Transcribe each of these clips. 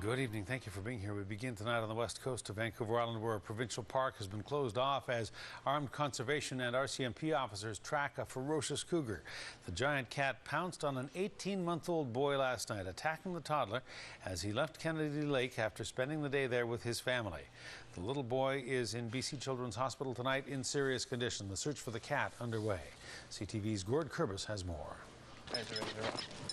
Good evening. Thank you for being here. We begin tonight on the west coast of Vancouver Island, where a provincial park has been closed off as armed conservation and RCMP officers track a ferocious cougar. The giant cat pounced on an 18-month-old boy last night, attacking the toddler as he left Kennedy Lake after spending the day there with his family. The little boy is in BC Children's Hospital tonight in serious condition. The search for the cat underway. CTV's Gord Kurbis has more.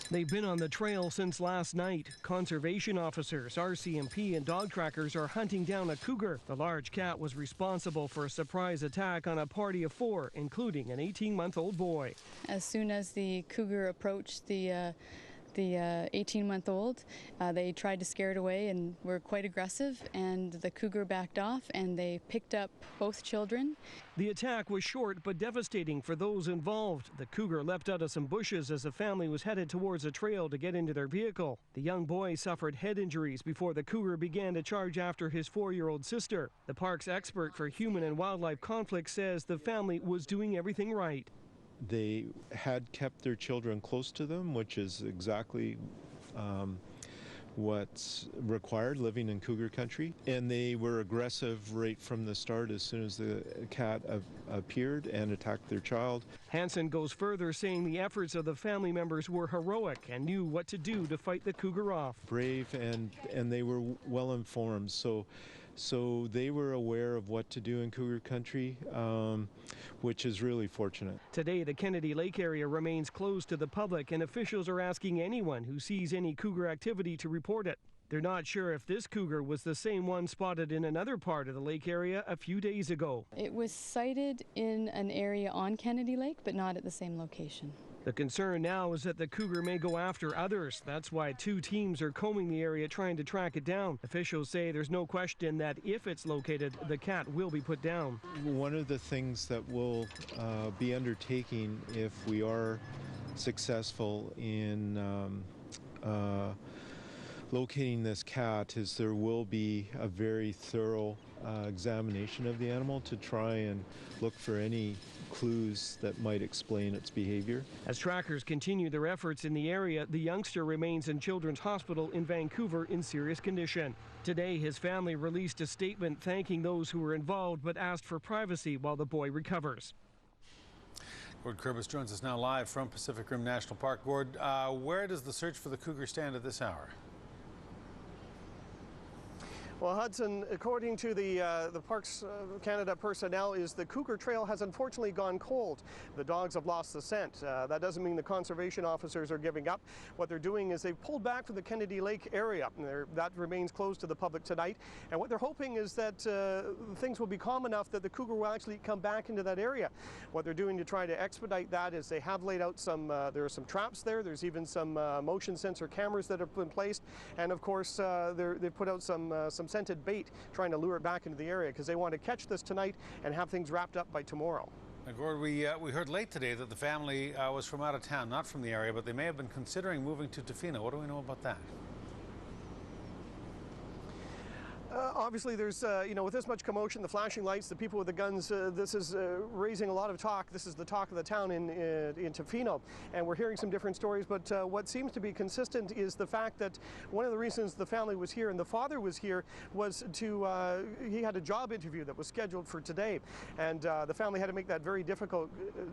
They've been on the trail since last night. Conservation officers, RCMP, and dog trackers are hunting down a cougar. The large cat was responsible for a surprise attack on a party of 4, including an 18-month-old boy. As soon as the cougar approached the 18-month-old, they tried to scare it away and were quite aggressive, and the cougar backed off and they picked up both children. The attack was short but devastating for those involved. The cougar leapt out of some bushes as the family was headed towards a trail to get into their vehicle. The young boy suffered head injuries before the cougar began to charge after his 4-year-old sister. The park's expert for human and wildlife conflict says the family was doing everything right. They had kept their children close to them, which is exactly what's required living in cougar country. And they were aggressive right from the start as soon as the cat appeared and attacked their child. Hansen goes further, saying the efforts of the family members were heroic and knew what to do to fight the cougar off. Brave, and they were well informed. So they were aware of what to do in cougar country, which is really fortunate. Today, the Kennedy Lake area remains closed to the public, and officials are asking anyone who sees any cougar activity to report it. They're not sure if this cougar was the same one spotted in another part of the lake area a few days ago. It was sighted in an area on Kennedy Lake, but not at the same location. The concern now is that the cougar may go after others. That's why 2 teams are combing the area trying to track it down. Officials say there's no question that if it's located, the cat will be put down. One of the things that we'll be undertaking if we are successful in locating this cat is there will be a very thorough examination of the animal to try and look for any clues that might explain its behavior. As trackers continue their efforts in the area, the youngster remains in Children's Hospital in Vancouver in serious condition. Today, his family released a statement thanking those who were involved but asked for privacy while the boy recovers. Gord Kurbis joins us now live from Pacific Rim National Park. Gord, where does the search for the cougar stand at this hour? Well, Hudson, according to the Parks Canada personnel, is the cougar trail has unfortunately gone cold. The dogs have lost the scent. That doesn't mean the conservation officers are giving up. What they're doing is they've pulled back from the Kennedy Lake area. That remains closed to the public tonight. And what they're hoping is that things will be calm enough that the cougar will actually come back into that area. What they're doing to try to expedite that is they have laid out some, there are some traps there. There's even some motion sensor cameras that have been placed. And of course, they've put out some scented bait trying to lure it back into the area because they want to catch this tonight and have things wrapped up by tomorrow. Now, Gord, we heard late today that the family was from out of town, not from the area, but they may have been considering moving to Tofino. What do we know about that? Obviously, there's, with this much commotion, the flashing lights, the people with the guns, this is raising a lot of talk. This is the talk of the town in Tofino, and we're hearing some different stories, but what seems to be consistent is the fact that one of the reasons the family was here and the father was here was he had a job interview that was scheduled for today, and the family had to make that very difficult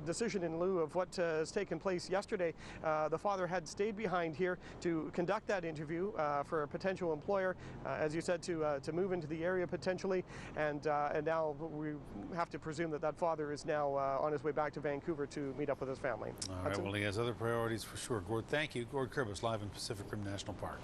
decision in lieu of what has taken place yesterday. The father had stayed behind here to conduct that interview for a potential employer, as you said, to move into the area potentially, and now we have to presume that father is now on his way back to Vancouver to meet up with his family. All right, well, he has other priorities for sure. Gord, thank you. Gord Kurbis, live in Pacific Rim National Park.